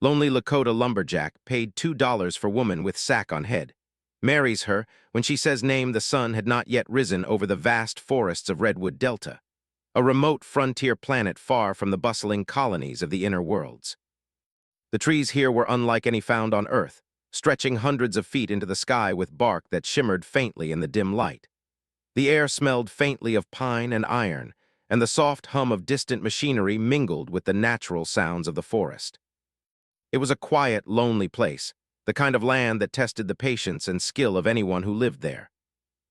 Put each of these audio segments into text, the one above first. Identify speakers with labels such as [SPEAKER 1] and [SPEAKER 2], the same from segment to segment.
[SPEAKER 1] Lonely Lakota Lumberjack paid $2 for woman with sack on head. Marries her when she says name the sun had not yet risen over the vast forests of Redwood Delta, a remote frontier planet far from the bustling colonies of the inner worlds. The trees here were unlike any found on Earth, stretching hundreds of feet into the sky with bark that shimmered faintly in the dim light. The air smelled faintly of pine and iron, and the soft hum of distant machinery mingled with the natural sounds of the forest. It was a quiet, lonely place, the kind of land that tested the patience and skill of anyone who lived there.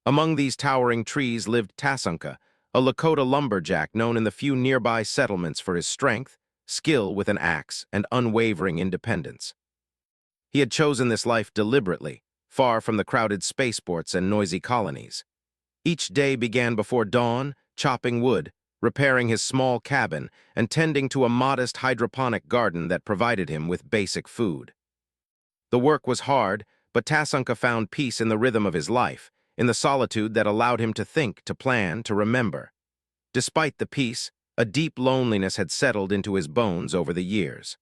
[SPEAKER 1] Among these towering trees lived Tasunka, a Lakota lumberjack known in the few nearby settlements for his strength, skill with an axe, and unwavering independence. He had chosen this life deliberately, far from the crowded spaceports and noisy colonies. Each day began before dawn, chopping wood, repairing his small cabin, and tending to a modest hydroponic garden that provided him with basic food. The work was hard, but Tasunka found peace in the rhythm of his life, in the solitude that allowed him to think, to plan, to remember. Despite the peace, a deep loneliness had settled into his bones over the years.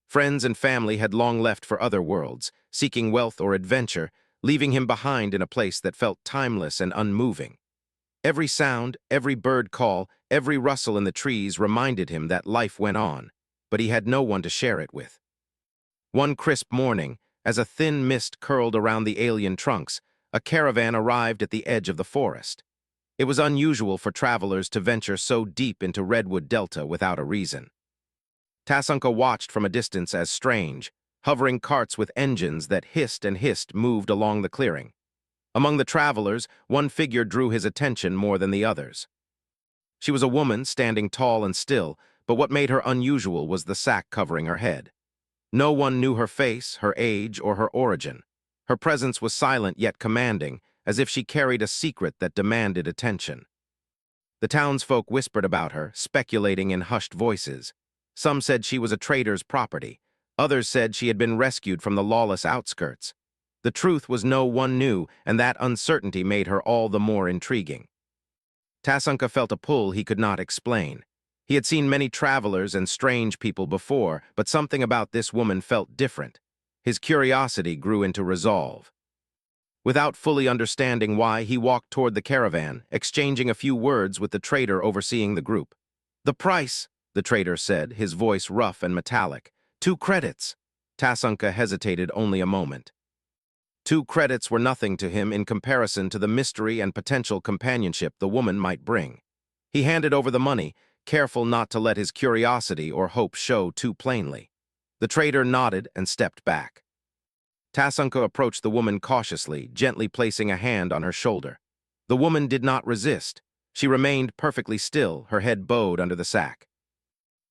[SPEAKER 1] Friends and family had long left for other worlds, seeking wealth or adventure, leaving him behind in a place that felt timeless and unmoving. Every sound, every bird call, every rustle in the trees reminded him that life went on, but he had no one to share it with. One crisp morning, as a thin mist curled around the alien trunks, a caravan arrived at the edge of the forest. It was unusual for travelers to venture so deep into Redwood Delta without a reason. Tasunka watched from a distance as strange, hovering carts with engines that hissed and hissed moved along the clearing. Among the travelers, one figure drew his attention more than the others. She was a woman standing tall and still, but what made her unusual was the sack covering her head. No one knew her face, her age, or her origin. Her presence was silent yet commanding, as if she carried a secret that demanded attention. The townsfolk whispered about her, speculating in hushed voices. Some said she was a trader's property. Others said she had been rescued from the lawless outskirts. The truth was no one knew, and that uncertainty made her all the more intriguing. Tasunka felt a pull he could not explain. He had seen many travelers and strange people before, but something about this woman felt different. His curiosity grew into resolve. Without fully understanding why, he walked toward the caravan, exchanging a few words with the trader overseeing the group. "The price," the trader said, his voice rough and metallic. "2 credits." Tasunka hesitated only a moment. 2 credits were nothing to him in comparison to the mystery and potential companionship the woman might bring. He handed over the money, careful not to let his curiosity or hope show too plainly. The trader nodded and stepped back. Tasunka approached the woman cautiously, gently placing a hand on her shoulder. The woman did not resist. She remained perfectly still, her head bowed under the sack.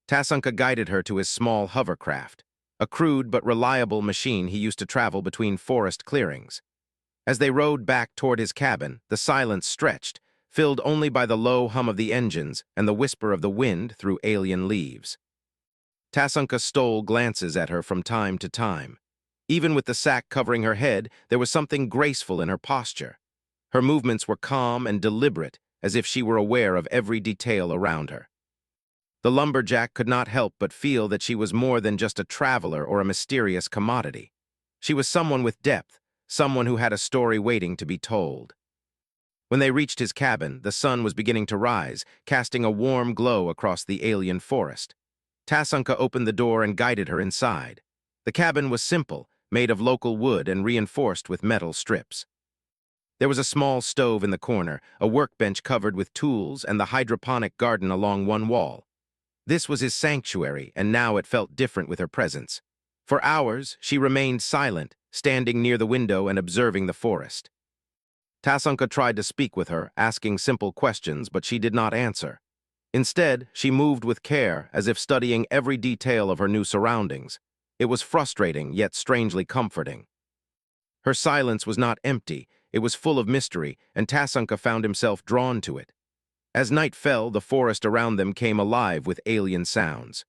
[SPEAKER 1] Tasunka guided her to his small hovercraft, a crude but reliable machine he used to travel between forest clearings. As they rode back toward his cabin, the silence stretched, filled only by the low hum of the engines and the whisper of the wind through alien leaves. Tasunka stole glances at her from time to time. Even with the sack covering her head, there was something graceful in her posture. Her movements were calm and deliberate, as if she were aware of every detail around her. The lumberjack could not help but feel that she was more than just a traveler or a mysterious commodity. She was someone with depth, someone who had a story waiting to be told. When they reached his cabin, the sun was beginning to rise, casting a warm glow across the alien forest. Tasunka opened the door and guided her inside. The cabin was simple, made of local wood and reinforced with metal strips. There was a small stove in the corner, a workbench covered with tools, and the hydroponic garden along one wall. This was his sanctuary, and now it felt different with her presence. For hours, she remained silent, standing near the window and observing the forest. Tasunka tried to speak with her, asking simple questions, but she did not answer. Instead, she moved with care, as if studying every detail of her new surroundings. It was frustrating, yet strangely comforting. Her silence was not empty, it was full of mystery, and Tasunka found himself drawn to it. As night fell, the forest around them came alive with alien sounds.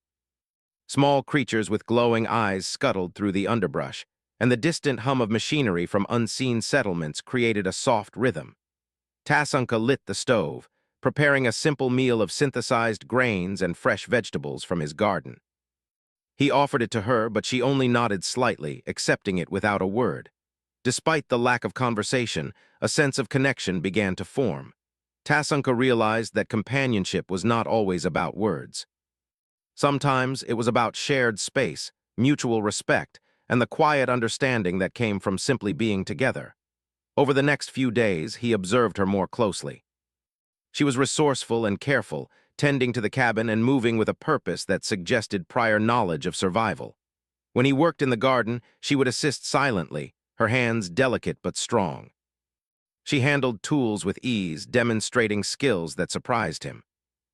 [SPEAKER 1] Small creatures with glowing eyes scuttled through the underbrush, and the distant hum of machinery from unseen settlements created a soft rhythm. Tasunka lit the stove, preparing a simple meal of synthesized grains and fresh vegetables from his garden. He offered it to her, but she only nodded slightly, accepting it without a word. Despite the lack of conversation, a sense of connection began to form. Tasunka realized that companionship was not always about words. Sometimes it was about shared space, mutual respect, and the quiet understanding that came from simply being together. Over the next few days, he observed her more closely. She was resourceful and careful, tending to the cabin and moving with a purpose that suggested prior knowledge of survival. When he worked in the garden, she would assist silently, her hands delicate but strong. She handled tools with ease, demonstrating skills that surprised him.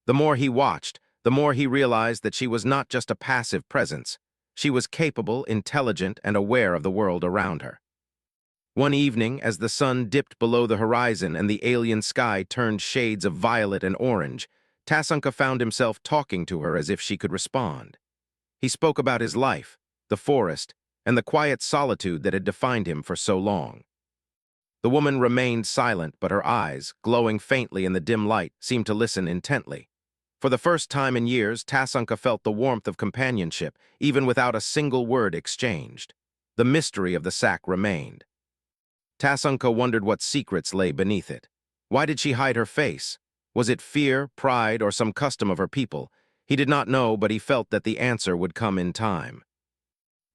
[SPEAKER 1] The more he watched, the more he realized that she was not just a passive presence. She was capable, intelligent, and aware of the world around her. One evening, as the sun dipped below the horizon and the alien sky turned shades of violet and orange, Tasunka found himself talking to her as if she could respond. He spoke about his life, the forest, and the quiet solitude that had defined him for so long. The woman remained silent, but her eyes, glowing faintly in the dim light, seemed to listen intently. For the first time in years, Tasunka felt the warmth of companionship, even without a single word exchanged. The mystery of the sack remained. Tasunka wondered what secrets lay beneath it. Why did she hide her face? Was it fear, pride, or some custom of her people? He did not know, but he felt that the answer would come in time.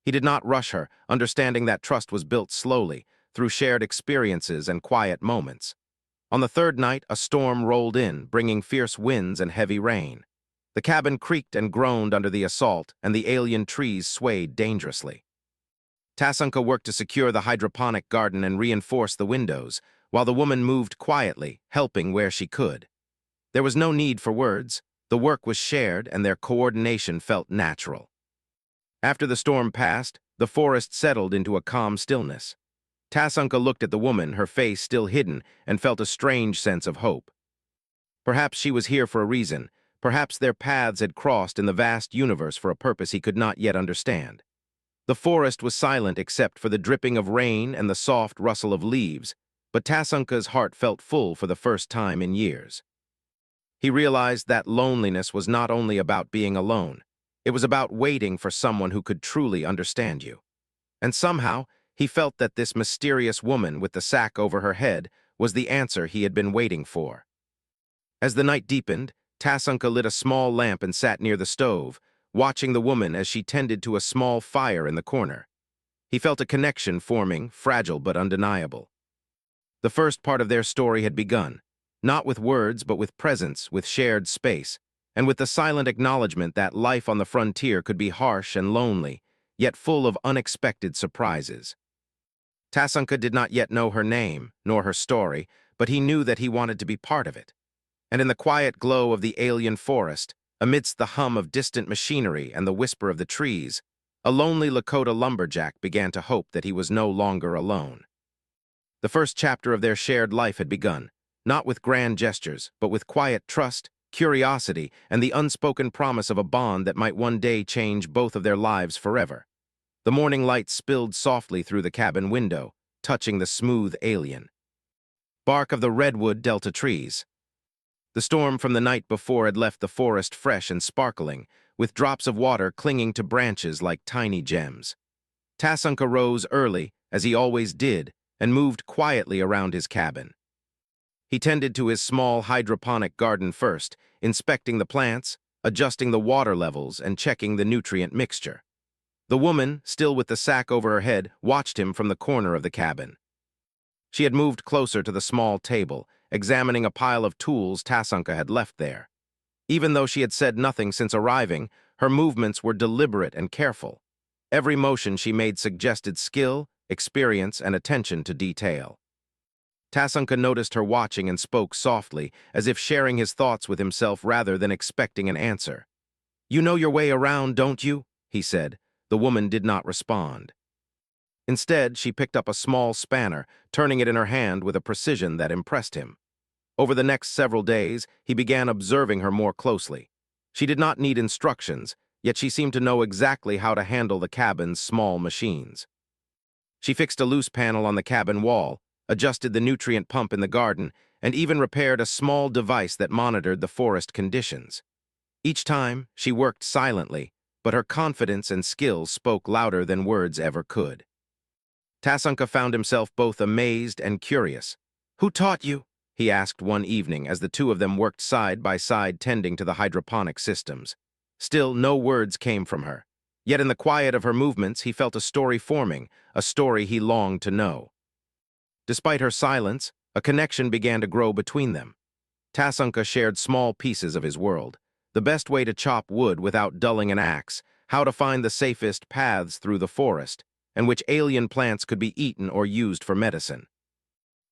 [SPEAKER 1] He did not rush her, understanding that trust was built slowly, through shared experiences and quiet moments. On the third night, a storm rolled in, bringing fierce winds and heavy rain. The cabin creaked and groaned under the assault, and the alien trees swayed dangerously. Tasunka worked to secure the hydroponic garden and reinforce the windows, while the woman moved quietly, helping where she could. There was no need for words. The work was shared, and their coordination felt natural. After the storm passed, the forest settled into a calm stillness. Tasunka looked at the woman, her face still hidden, and felt a strange sense of hope. Perhaps she was here for a reason. Perhaps their paths had crossed in the vast universe for a purpose he could not yet understand. The forest was silent except for the dripping of rain and the soft rustle of leaves, but Tasunka's heart felt full for the first time in years. He realized that loneliness was not only about being alone. It was about waiting for someone who could truly understand you. And somehow, he felt that this mysterious woman with the sack over her head was the answer he had been waiting for. As the night deepened, Tasunka lit a small lamp and sat near the stove, watching the woman as she tended to a small fire in the corner. He felt a connection forming, fragile but undeniable. The first part of their story had begun, not with words but with presence, with shared space, and with the silent acknowledgement that life on the frontier could be harsh and lonely, yet full of unexpected surprises. Tasunka did not yet know her name, nor her story, but he knew that he wanted to be part of it. And in the quiet glow of the alien forest, amidst the hum of distant machinery and the whisper of the trees, a lonely Lakota lumberjack began to hope that he was no longer alone. The first chapter of their shared life had begun, not with grand gestures, but with quiet trust, curiosity, and the unspoken promise of a bond that might one day change both of their lives forever. The morning light spilled softly through the cabin window, touching the smooth alien. Bark of the redwood delta trees. The storm from the night before had left the forest fresh and sparkling, with drops of water clinging to branches like tiny gems. Tasunka rose early, as he always did, and moved quietly around his cabin. He tended to his small hydroponic garden first, inspecting the plants, adjusting the water levels, and checking the nutrient mixture. The woman, still with the sack over her head, watched him from the corner of the cabin. She had moved closer to the small table, examining a pile of tools Tasunka had left there. Even though she had said nothing since arriving, her movements were deliberate and careful. Every motion she made suggested skill, experience, and attention to detail. Tasunka noticed her watching and spoke softly, as if sharing his thoughts with himself rather than expecting an answer. "You know your way around, don't you?" he said. The woman did not respond. Instead, she picked up a small spanner, turning it in her hand with a precision that impressed him. Over the next several days, he began observing her more closely. She did not need instructions, yet she seemed to know exactly how to handle the cabin's small machines. She fixed a loose panel on the cabin wall, adjusted the nutrient pump in the garden, and even repaired a small device that monitored the forest conditions. Each time, she worked silently, but her confidence and skills spoke louder than words ever could. Tasanka found himself both amazed and curious. "Who taught you?" he asked one evening as the two of them worked side by side tending to the hydroponic systems. Still, no words came from her. Yet in the quiet of her movements, he felt a story forming, a story he longed to know. Despite her silence, a connection began to grow between them. Tasanka shared small pieces of his world: the best way to chop wood without dulling an axe, how to find the safest paths through the forest, and which alien plants could be eaten or used for medicine.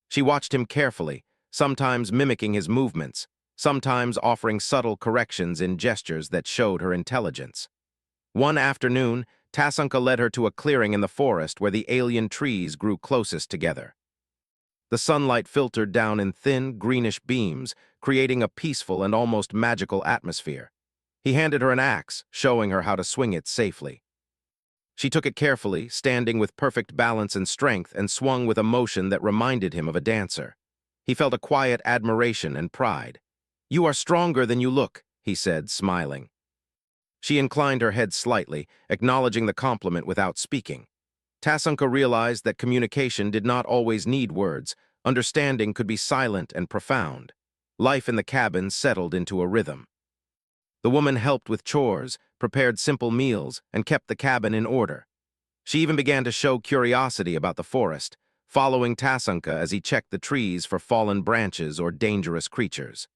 [SPEAKER 1] She watched him carefully, sometimes mimicking his movements, sometimes offering subtle corrections in gestures that showed her intelligence. One afternoon, Tasanka led her to a clearing in the forest where the alien trees grew closest together. The sunlight filtered down in thin, greenish beams, creating a peaceful and almost magical atmosphere. He handed her an axe, showing her how to swing it safely. She took it carefully, standing with perfect balance and strength, and swung with a motion that reminded him of a dancer. He felt a quiet admiration and pride. "You are stronger than you look," he said, smiling. She inclined her head slightly, acknowledging the compliment without speaking. Tasanka realized that communication did not always need words. Understanding could be silent and profound. Life in the cabin settled into a rhythm. The woman helped with chores, prepared simple meals, and kept the cabin in order. She even began to show curiosity about the forest, following Tasanka as he checked the trees for fallen branches or dangerous creatures.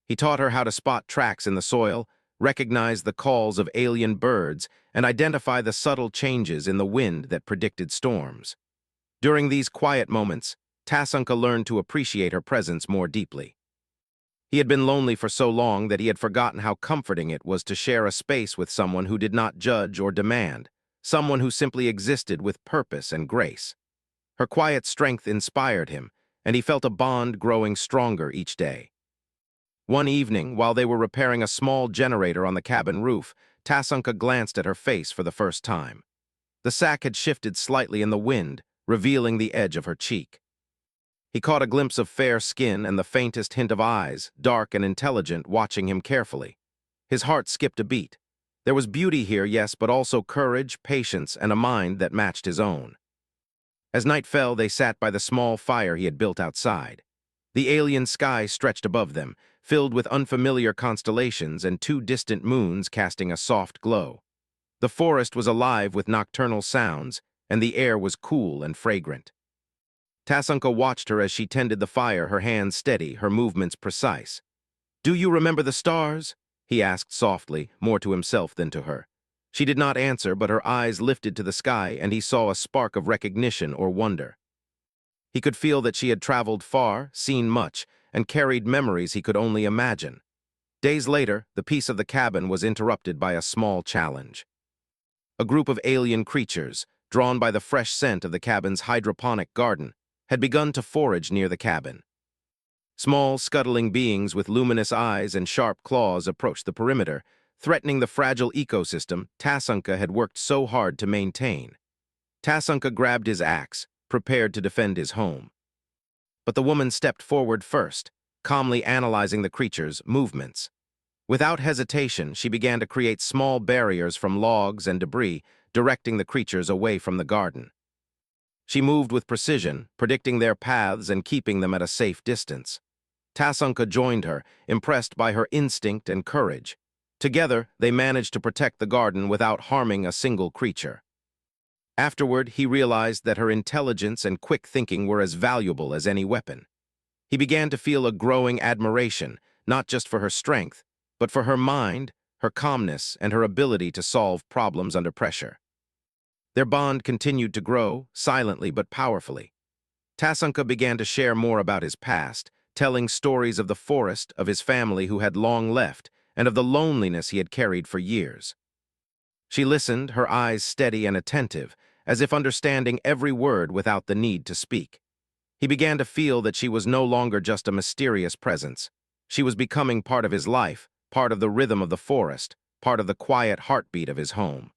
[SPEAKER 1] He taught her how to spot tracks in the soil, recognize the calls of alien birds, and identify the subtle changes in the wind that predicted storms. During these quiet moments, Tasanka learned to appreciate her presence more deeply. He had been lonely for so long that he had forgotten how comforting it was to share a space with someone who did not judge or demand, someone who simply existed with purpose and grace. Her quiet strength inspired him, and he felt a bond growing stronger each day. One evening, while they were repairing a small generator on the cabin roof, Tasanka glanced at her face for the first time. The sack had shifted slightly in the wind, revealing the edge of her cheek. He caught a glimpse of fair skin and the faintest hint of eyes, dark and intelligent, watching him carefully. His heart skipped a beat. There was beauty here, yes, but also courage, patience, and a mind that matched his own. As night fell, they sat by the small fire he had built outside. The alien sky stretched above them, filled with unfamiliar constellations and two distant moons casting a soft glow. The forest was alive with nocturnal sounds, and the air was cool and fragrant. Tasanka watched her as she tended the fire, her hands steady, her movements precise. "Do you remember the stars?" he asked softly, more to himself than to her. She did not answer, but her eyes lifted to the sky, and he saw a spark of recognition or wonder. He could feel that she had traveled far, seen much, and carried memories he could only imagine. Days later, the peace of the cabin was interrupted by a small challenge. A group of alien creatures, drawn by the fresh scent of the cabin's hydroponic garden, had begun to forage near the cabin. Small, scuttling beings with luminous eyes and sharp claws approached the perimeter, threatening the fragile ecosystem Tasanka had worked so hard to maintain. Tasanka grabbed his axe, prepared to defend his home. But the woman stepped forward first, calmly analyzing the creature's movements. Without hesitation, she began to create small barriers from logs and debris, directing the creatures away from the garden. She moved with precision, predicting their paths and keeping them at a safe distance. Tasanka joined her, impressed by her instinct and courage. Together, they managed to protect the garden without harming a single creature. Afterward, he realized that her intelligence and quick thinking were as valuable as any weapon. He began to feel a growing admiration, not just for her strength, but for her mind, her calmness, and her ability to solve problems under pressure. Their bond continued to grow, silently but powerfully. Tasanka began to share more about his past, telling stories of the forest, of his family who had long left, and of the loneliness he had carried for years. She listened, her eyes steady and attentive, as if understanding every word without the need to speak. He began to feel that she was no longer just a mysterious presence. She was becoming part of his life, part of the rhythm of the forest, part of the quiet heartbeat of his home.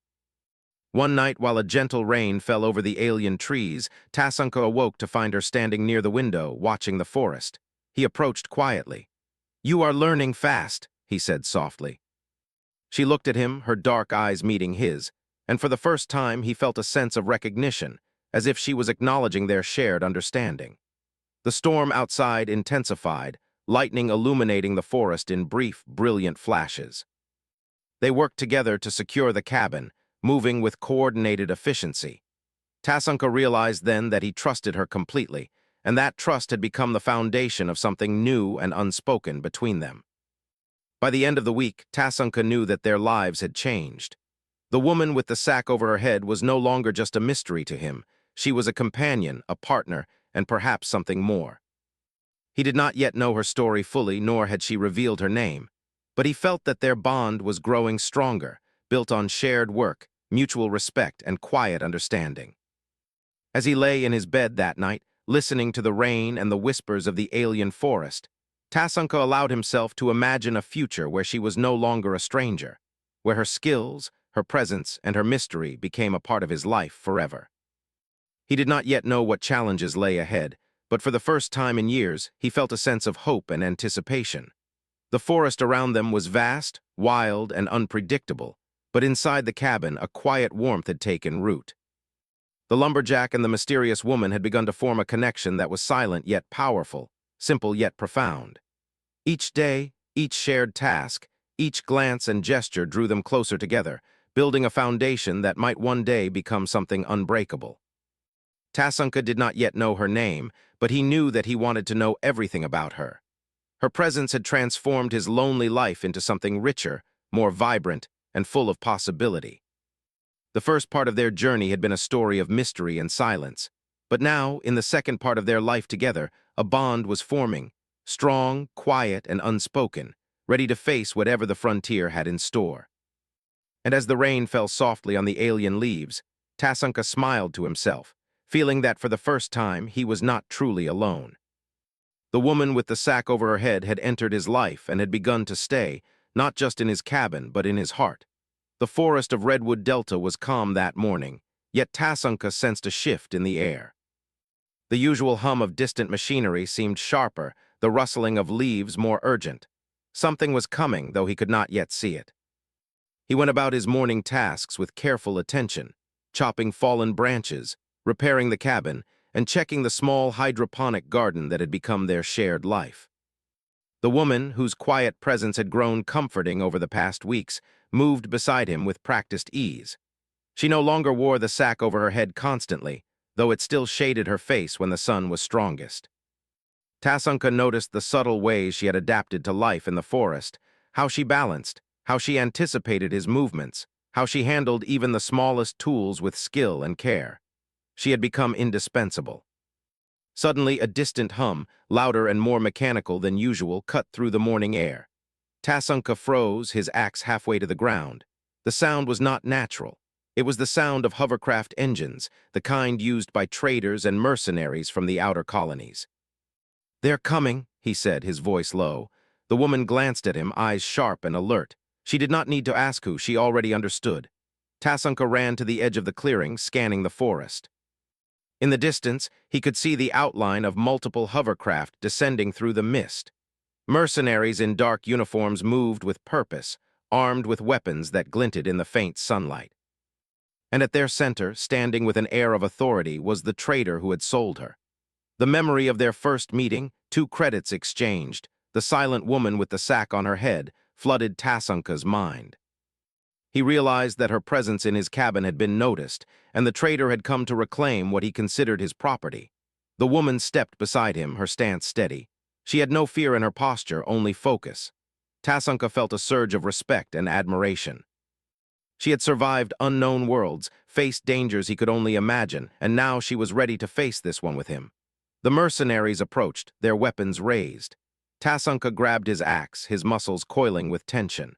[SPEAKER 1] One night, while a gentle rain fell over the alien trees, Tasanka awoke to find her standing near the window, watching the forest. He approached quietly. "You are learning fast," he said softly. She looked at him, her dark eyes meeting his, and for the first time he felt a sense of recognition, as if she was acknowledging their shared understanding. The storm outside intensified, lightning illuminating the forest in brief, brilliant flashes. They worked together to secure the cabin, moving with coordinated efficiency. Tasunka realized then that he trusted her completely, and that trust had become the foundation of something new and unspoken between them. By the end of the week, Tasunka knew that their lives had changed. The woman with the sack over her head was no longer just a mystery to him. She was a companion, a partner, and perhaps something more. He did not yet know her story fully, nor had she revealed her name, but he felt that their bond was growing stronger, built on shared work, mutual respect, and quiet understanding. As he lay in his bed that night, listening to the rain and the whispers of the alien forest, Tasunka allowed himself to imagine a future where she was no longer a stranger, where her skills, her presence, and her mystery became a part of his life forever. He did not yet know what challenges lay ahead, but for the first time in years, he felt a sense of hope and anticipation. The forest around them was vast, wild, and unpredictable, but inside the cabin, a quiet warmth had taken root. The lumberjack and the mysterious woman had begun to form a connection that was silent yet powerful, simple yet profound. Each day, each shared task, each glance and gesture drew them closer together, building a foundation that might one day become something unbreakable. Tasunka did not yet know her name, but he knew that he wanted to know everything about her. Her presence had transformed his lonely life into something richer, more vibrant, and full of possibility. The first part of their journey had been a story of mystery and silence, but now, in the second part of their life together, a bond was forming, strong, quiet, and unspoken, ready to face whatever the frontier had in store. And as the rain fell softly on the alien leaves, Tasunka smiled to himself, feeling that for the first time he was not truly alone. The woman with the sack over her head had entered his life and had begun to stay, not just in his cabin, but in his heart. The forest of Redwood Delta was calm that morning, yet Tasunka sensed a shift in the air. The usual hum of distant machinery seemed sharper, the rustling of leaves more urgent. Something was coming, though he could not yet see it. He went about his morning tasks with careful attention, chopping fallen branches, repairing the cabin, and checking the small hydroponic garden that had become their shared life. The woman, whose quiet presence had grown comforting over the past weeks, moved beside him with practiced ease. She no longer wore the sack over her head constantly, though it still shaded her face when the sun was strongest. Tasunka noticed the subtle ways she had adapted to life in the forest, how she balanced, how she anticipated his movements, how she handled even the smallest tools with skill and care. She had become indispensable. Suddenly, a distant hum, louder and more mechanical than usual, cut through the morning air. Tasunka froze, his axe halfway to the ground. The sound was not natural. It was the sound of hovercraft engines, the kind used by traders and mercenaries from the outer colonies. "They're coming," he said, his voice low. The woman glanced at him, eyes sharp and alert. She did not need to ask who, she already understood. Tasunka ran to the edge of the clearing, scanning the forest. In the distance, he could see the outline of multiple hovercraft descending through the mist. Mercenaries in dark uniforms moved with purpose, armed with weapons that glinted in the faint sunlight. And at their center, standing with an air of authority, was the trader who had sold her. The memory of their first meeting, 2 credits exchanged, the silent woman with the sack on her head, flooded Tasunka's mind. He realized that her presence in his cabin had been noticed, and the trader had come to reclaim what he considered his property. The woman stepped beside him, her stance steady. She had no fear in her posture, only focus. Tasunka felt a surge of respect and admiration. She had survived unknown worlds, faced dangers he could only imagine, and now she was ready to face this one with him. The mercenaries approached, their weapons raised. Tasunka grabbed his axe, his muscles coiling with tension.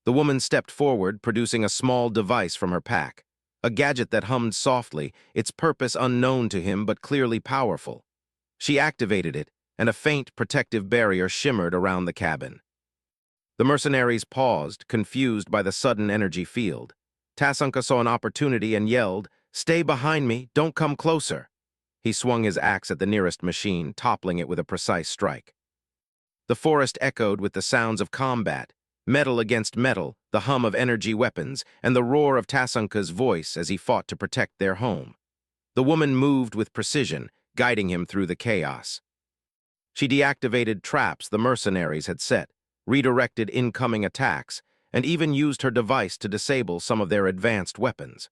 [SPEAKER 1] The woman stepped forward, producing a small device from her pack, a gadget that hummed softly, its purpose unknown to him but clearly powerful. She activated it, and a faint protective barrier shimmered around the cabin. The mercenaries paused, confused by the sudden energy field. Tasunka saw an opportunity and yelled, "Stay behind me, don't come closer." He swung his axe at the nearest machine, toppling it with a precise strike. The forest echoed with the sounds of combat. Metal against metal, the hum of energy weapons, and the roar of Tasunka's voice as he fought to protect their home. The woman moved with precision, guiding him through the chaos. She deactivated traps the mercenaries had set, redirected incoming attacks, and even used her device to disable some of their advanced weapons.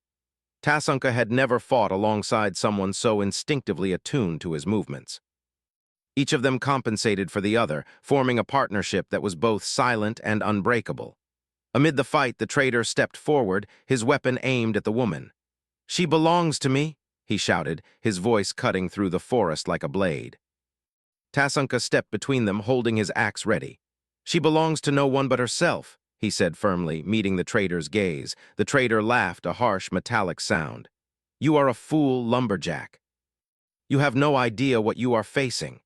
[SPEAKER 1] Tasunka had never fought alongside someone so instinctively attuned to his movements. Each of them compensated for the other, forming a partnership that was both silent and unbreakable. Amid the fight, the traitor stepped forward, his weapon aimed at the woman. "She belongs to me," he shouted, his voice cutting through the forest like a blade. Tasunka stepped between them, holding his axe ready. "She belongs to no one but herself," he said firmly, meeting the traitor's gaze. The traitor laughed, a harsh, metallic sound. "You are a fool, lumberjack. You have no idea what you are facing."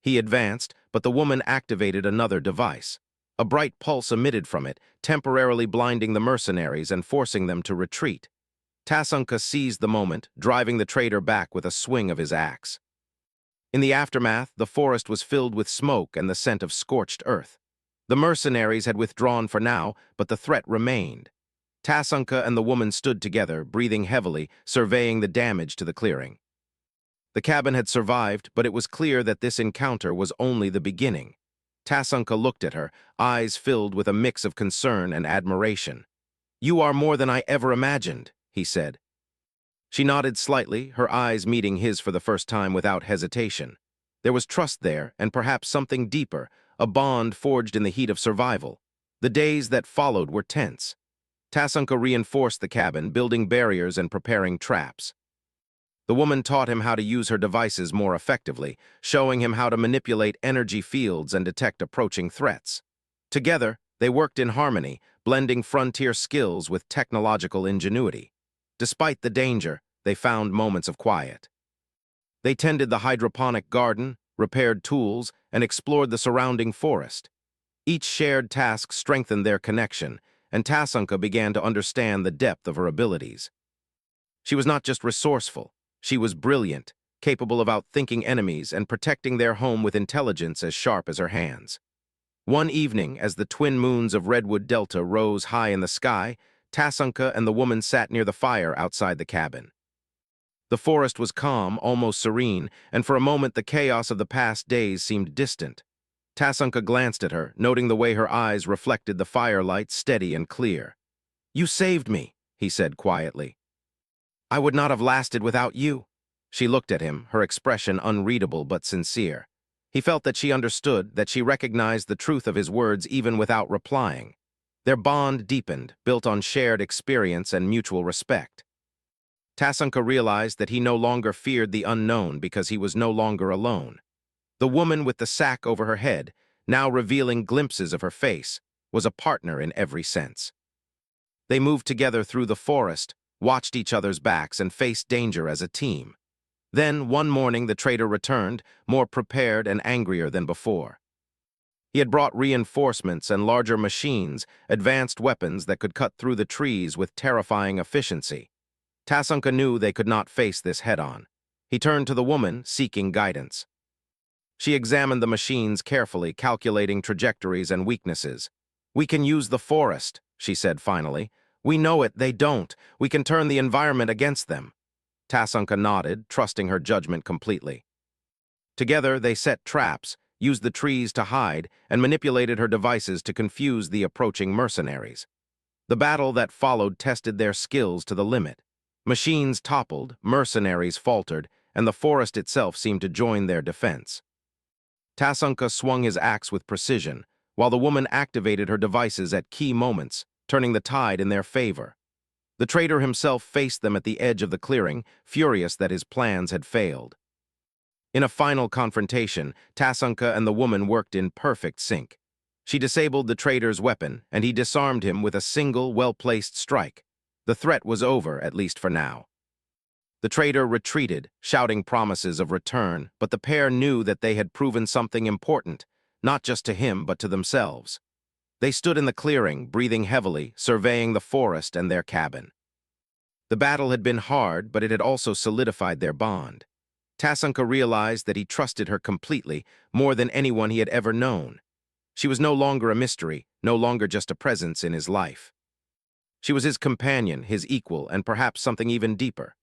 [SPEAKER 1] He advanced, but the woman activated another device. A bright pulse emitted from it, temporarily blinding the mercenaries and forcing them to retreat. Tasunka seized the moment, driving the traitor back with a swing of his axe. In the aftermath, the forest was filled with smoke and the scent of scorched earth. The mercenaries had withdrawn for now, but the threat remained. Tasunka and the woman stood together, breathing heavily, surveying the damage to the clearing. The cabin had survived, but it was clear that this encounter was only the beginning. Tasunka looked at her, eyes filled with a mix of concern and admiration. "You are more than I ever imagined," he said. She nodded slightly, her eyes meeting his for the first time without hesitation. There was trust there, and perhaps something deeper, a bond forged in the heat of survival. The days that followed were tense. Tasunka reinforced the cabin, building barriers and preparing traps. The woman taught him how to use her devices more effectively, showing him how to manipulate energy fields and detect approaching threats. Together, they worked in harmony, blending frontier skills with technological ingenuity. Despite the danger, they found moments of quiet. They tended the hydroponic garden, repaired tools, and explored the surrounding forest. Each shared task strengthened their connection, and Tasunka began to understand the depth of her abilities. She was not just resourceful. She was brilliant, capable of outthinking enemies and protecting their home with intelligence as sharp as her hands. One evening, as the twin moons of Redwood Delta rose high in the sky, Tasunka and the woman sat near the fire outside the cabin. The forest was calm, almost serene, and for a moment the chaos of the past days seemed distant. Tasunka glanced at her, noting the way her eyes reflected the firelight, steady and clear. "You saved me," he said quietly. "I would not have lasted without you." She looked at him, her expression unreadable but sincere. He felt that she understood, that she recognized the truth of his words even without replying. Their bond deepened, built on shared experience and mutual respect. Tasunka realized that he no longer feared the unknown because he was no longer alone. The woman with the sack over her head, now revealing glimpses of her face, was a partner in every sense. They moved together through the forest, watched each other's backs, and faced danger as a team. Then, one morning, the traitor returned, more prepared and angrier than before. He had brought reinforcements and larger machines, advanced weapons that could cut through the trees with terrifying efficiency. Tasunka knew they could not face this head-on. He turned to the woman, seeking guidance. She examined the machines carefully, calculating trajectories and weaknesses. "We can use the forest," she said finally. "We know it, they don't. We can turn the environment against them." Tasunka nodded, trusting her judgment completely. Together, they set traps, used the trees to hide, and manipulated her devices to confuse the approaching mercenaries. The battle that followed tested their skills to the limit. Machines toppled, mercenaries faltered, and the forest itself seemed to join their defense. Tasunka swung his axe with precision, while the woman activated her devices at key moments, turning the tide in their favor. The traitor himself faced them at the edge of the clearing, furious that his plans had failed. In a final confrontation, Tasunka and the woman worked in perfect sync. She disabled the traitor's weapon, and he disarmed him with a single, well-placed strike. The threat was over, at least for now. The traitor retreated, shouting promises of return, but the pair knew that they had proven something important, not just to him but to themselves. They stood in the clearing, breathing heavily, surveying the forest and their cabin. The battle had been hard, but it had also solidified their bond. Tasunka realized that he trusted her completely, more than anyone he had ever known. She was no longer a mystery, no longer just a presence in his life. She was his companion, his equal, and perhaps something even deeper.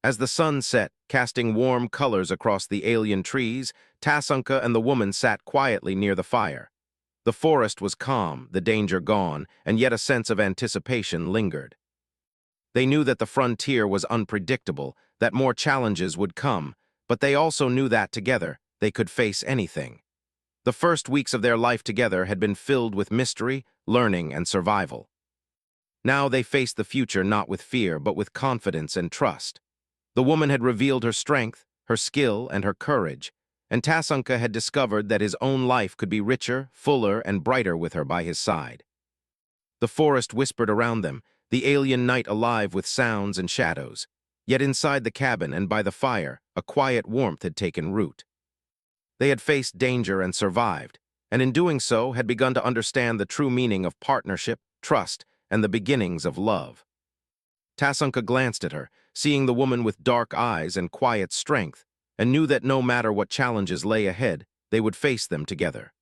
[SPEAKER 1] As the sun set, casting warm colors across the alien trees, Tasunka and the woman sat quietly near the fire. The forest was calm, the danger gone, and yet a sense of anticipation lingered. They knew that the frontier was unpredictable, that more challenges would come, but they also knew that together they could face anything. The first weeks of their life together had been filled with mystery, learning, and survival. Now they faced the future not with fear, but with confidence and trust. The woman had revealed her strength, her skill, and her courage, and Tasunka had discovered that his own life could be richer, fuller, and brighter with her by his side. The forest whispered around them, the alien night alive with sounds and shadows. Yet inside the cabin and by the fire, a quiet warmth had taken root. They had faced danger and survived, and in doing so had begun to understand the true meaning of partnership, trust, and the beginnings of love. Tasunka glanced at her, seeing the woman with dark eyes and quiet strength, and knew that no matter what challenges lay ahead, they would face them together.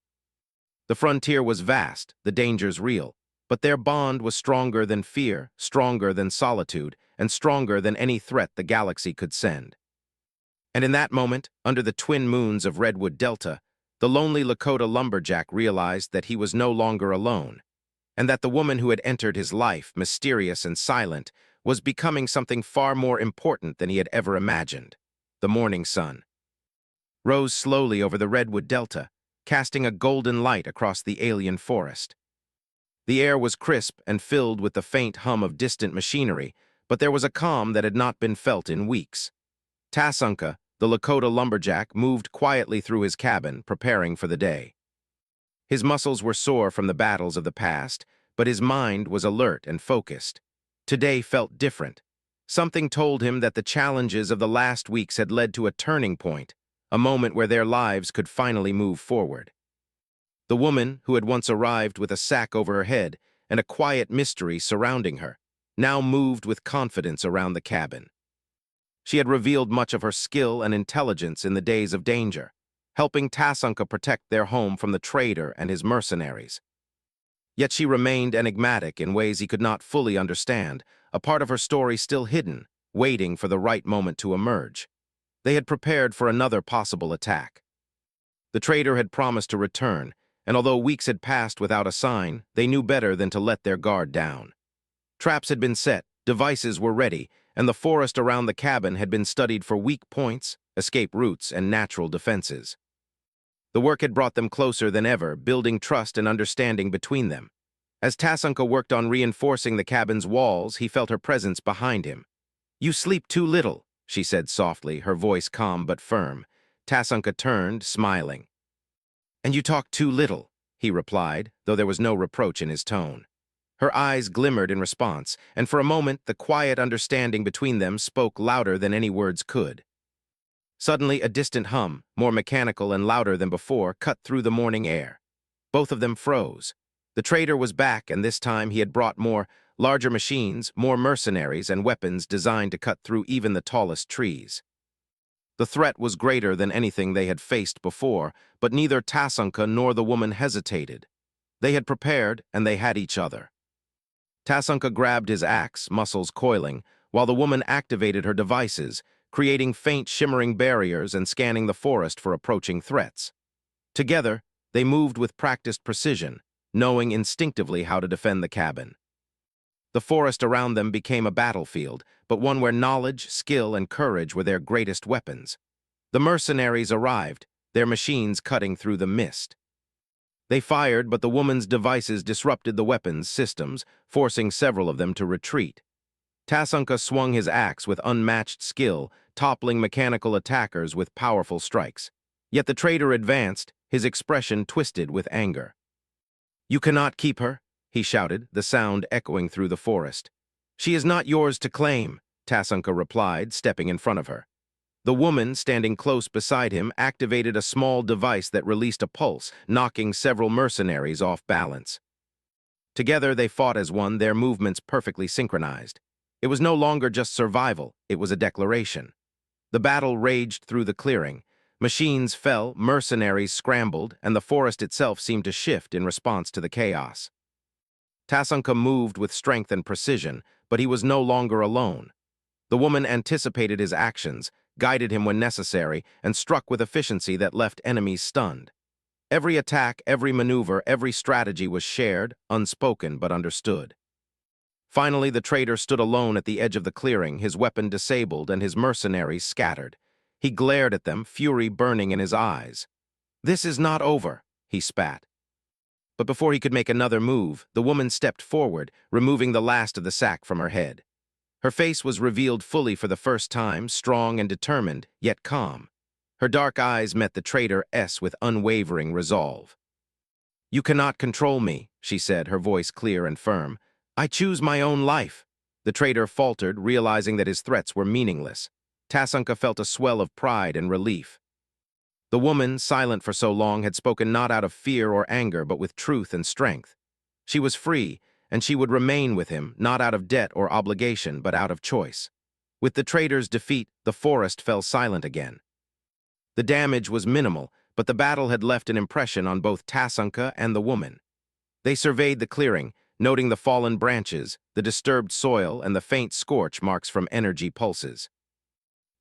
[SPEAKER 1] The frontier was vast, the dangers real, but their bond was stronger than fear, stronger than solitude, and stronger than any threat the galaxy could send. And in that moment, under the twin moons of Redwood Delta, the lonely Lakota Lumberjack realized that he was no longer alone, and that the woman who had entered his life, mysterious and silent, was becoming something far more important than he had ever imagined. The morning sun rose slowly over the Redwood Delta, casting a golden light across the alien forest. The air was crisp and filled with the faint hum of distant machinery, but there was a calm that had not been felt in weeks. Tasunka, the Lakota Lumberjack, moved quietly through his cabin, preparing for the day. His muscles were sore from the battles of the past, but his mind was alert and focused. Today felt different. Something told him that the challenges of the last weeks had led to a turning point, a moment where their lives could finally move forward. The woman, who had once arrived with a sack over her head and a quiet mystery surrounding her, now moved with confidence around the cabin. She had revealed much of her skill and intelligence in the days of danger, helping Tasunka protect their home from the trader and his mercenaries. Yet she remained enigmatic in ways he could not fully understand, a part of her story still hidden, waiting for the right moment to emerge. They had prepared for another possible attack. The trader had promised to return, and although weeks had passed without a sign, they knew better than to let their guard down. Traps had been set, devices were ready, and the forest around the cabin had been studied for weak points, escape routes, and natural defenses. The work had brought them closer than ever, building trust and understanding between them. As Tasunka worked on reinforcing the cabin's walls, he felt her presence behind him. "You sleep too little," she said softly, her voice calm but firm. Tasunka turned, smiling. "And you talk too little," he replied, though there was no reproach in his tone. Her eyes glimmered in response, and for a moment the quiet understanding between them spoke louder than any words could. Suddenly, a distant hum, more mechanical and louder than before, cut through the morning air. Both of them froze. The trader was back, and this time he had brought more, larger machines, more mercenaries, and weapons designed to cut through even the tallest trees. The threat was greater than anything they had faced before, but neither Tasunka nor the woman hesitated. They had prepared, and they had each other. Tasunka grabbed his axe, muscles coiling, while the woman activated her devices, creating faint shimmering barriers and scanning the forest for approaching threats. Together, they moved with practiced precision, knowing instinctively how to defend the cabin. The forest around them became a battlefield, but one where knowledge, skill, and courage were their greatest weapons. The mercenaries arrived, their machines cutting through the mist. They fired, but the woman's devices disrupted the weapons' systems, forcing several of them to retreat. Tasunka swung his axe with unmatched skill, toppling mechanical attackers with powerful strikes. Yet the trader advanced, his expression twisted with anger. "You cannot keep her," he shouted, the sound echoing through the forest. "She is not yours to claim," Tasunka replied, stepping in front of her. The woman, standing close beside him, activated a small device that released a pulse, knocking several mercenaries off balance. Together they fought as one, their movements perfectly synchronized. It was no longer just survival, it was a declaration. The battle raged through the clearing, Machines fell, mercenaries scrambled, and the forest itself seemed to shift in response to the chaos. Tasanka moved with strength and precision, but he was no longer alone. The woman anticipated his actions, guided him when necessary, and struck with efficiency that left enemies stunned. Every attack, every maneuver, every strategy was shared, unspoken but understood. Finally, the traitor stood alone at the edge of the clearing, his weapon disabled and his mercenaries scattered. He glared at them, fury burning in his eyes. "This is not over," he spat. But before he could make another move, the woman stepped forward, removing the last of the sack from her head. Her face was revealed fully for the first time, strong and determined, yet calm. Her dark eyes met the traitor's with unwavering resolve. "You cannot control me," she said, her voice clear and firm. "I choose my own life." The traitor faltered, realizing that his threats were meaningless. Tasanka felt a swell of pride and relief. The woman, silent for so long, had spoken not out of fear or anger, but with truth and strength. She was free, and she would remain with him, not out of debt or obligation, but out of choice. With the traitor's defeat, the forest fell silent again. The damage was minimal, but the battle had left an impression on both Tasanka and the woman. They surveyed the clearing, noting the fallen branches, the disturbed soil, and the faint scorch marks from energy pulses.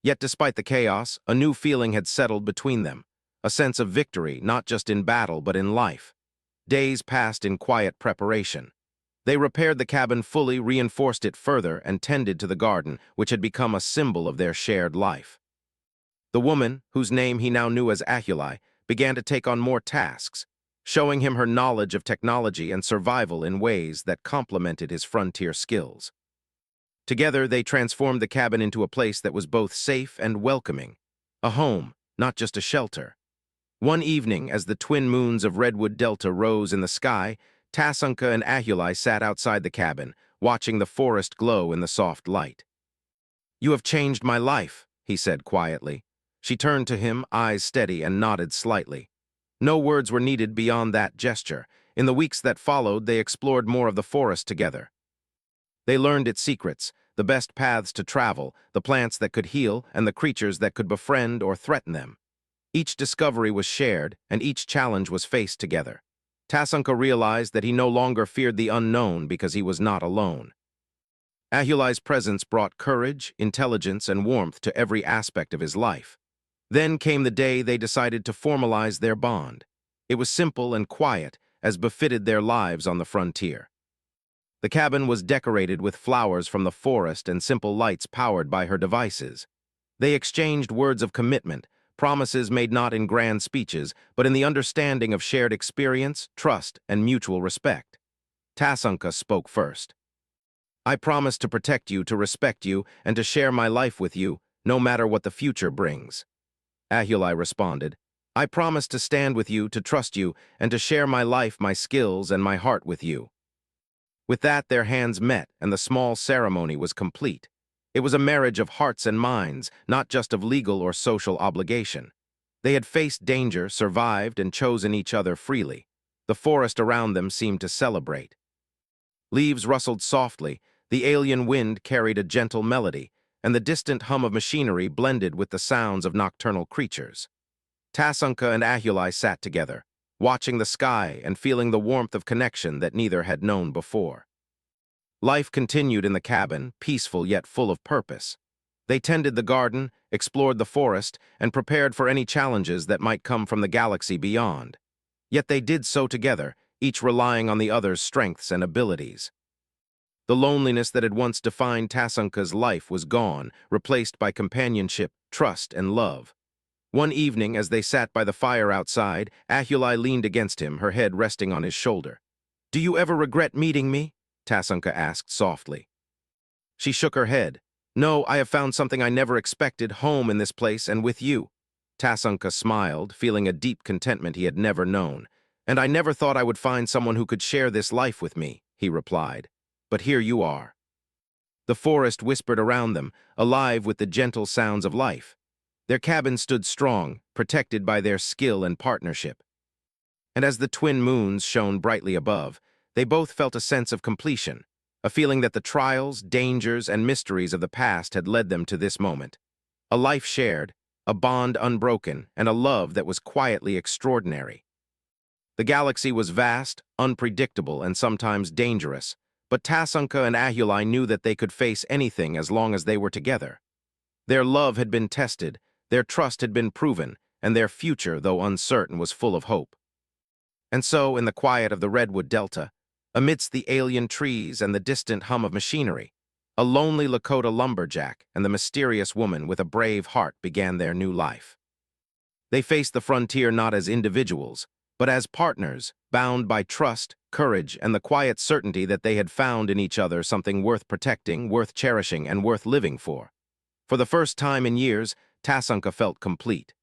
[SPEAKER 1] Yet despite the chaos, a new feeling had settled between them, a sense of victory, not just in battle but in life. Days passed in quiet preparation. They repaired the cabin fully, reinforced it further, and tended to the garden, which had become a symbol of their shared life. The woman, whose name he now knew as Ahuli, began to take on more tasks, showing him her knowledge of technology and survival in ways that complemented his frontier skills. Together, they transformed the cabin into a place that was both safe and welcoming, a home, not just a shelter. One evening, as the twin moons of Redwood Delta rose in the sky, Tasanka and Ahuli sat outside the cabin, watching the forest glow in the soft light. "You have changed my life," he said quietly. She turned to him, eyes steady, and nodded slightly. No words were needed beyond that gesture. In the weeks that followed, they explored more of the forest together. They learned its secrets, the best paths to travel, the plants that could heal, and the creatures that could befriend or threaten them. Each discovery was shared, and each challenge was faced together. Tasanka realized that he no longer feared the unknown because he was not alone. Ahuli's presence brought courage, intelligence, and warmth to every aspect of his life. Then came the day they decided to formalize their bond. It was simple and quiet, as befitted their lives on the frontier. The cabin was decorated with flowers from the forest and simple lights powered by her devices. They exchanged words of commitment, promises made not in grand speeches, but in the understanding of shared experience, trust, and mutual respect. Tasanka spoke first. "I promise to protect you, to respect you, and to share my life with you, no matter what the future brings." Ahuli responded, "I promise to stand with you, to trust you, and to share my life, my skills, and my heart with you." With that, their hands met, and the small ceremony was complete. It was a marriage of hearts and minds, not just of legal or social obligation. They had faced danger, survived, and chosen each other freely. The forest around them seemed to celebrate. Leaves rustled softly, the alien wind carried a gentle melody, and the distant hum of machinery blended with the sounds of nocturnal creatures. Tasanka and Ahuli sat together, watching the sky and feeling the warmth of connection that neither had known before. Life continued in the cabin, peaceful yet full of purpose. They tended the garden, explored the forest, and prepared for any challenges that might come from the galaxy beyond. Yet they did so together, each relying on the other's strengths and abilities. The loneliness that had once defined Tasanka's life was gone, replaced by companionship, trust, and love. One evening, as they sat by the fire outside, Ahuli leaned against him, her head resting on his shoulder. "Do you ever regret meeting me?" Tasanka asked softly. She shook her head. "No, I have found something I never expected, home in this place and with you." Tasanka smiled, feeling a deep contentment he had never known. "And I never thought I would find someone who could share this life with me," he replied. "But here you are." The forest whispered around them, alive with the gentle sounds of life. Their cabin stood strong, protected by their skill and partnership. And as the twin moons shone brightly above, they both felt a sense of completion, a feeling that the trials, dangers, and mysteries of the past had led them to this moment. A life shared, a bond unbroken, and a love that was quietly extraordinary. The galaxy was vast, unpredictable, and sometimes dangerous, but Tasunka and Ahuli knew that they could face anything as long as they were together. Their love had been tested, their trust had been proven, and their future, though uncertain, was full of hope. And so, in the quiet of the Redwood Delta, amidst the alien trees and the distant hum of machinery, a lonely Lakota lumberjack and the mysterious woman with a brave heart began their new life. They faced the frontier not as individuals, but as partners, bound by trust, courage, and the quiet certainty that they had found in each other something worth protecting, worth cherishing, and worth living for. For the first time in years, Tasunka felt complete.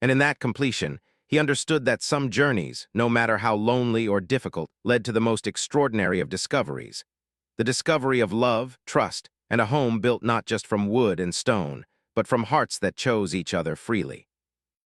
[SPEAKER 1] And in that completion, he understood that some journeys, no matter how lonely or difficult, led to the most extraordinary of discoveries. The discovery of love, trust, and a home built not just from wood and stone, but from hearts that chose each other freely.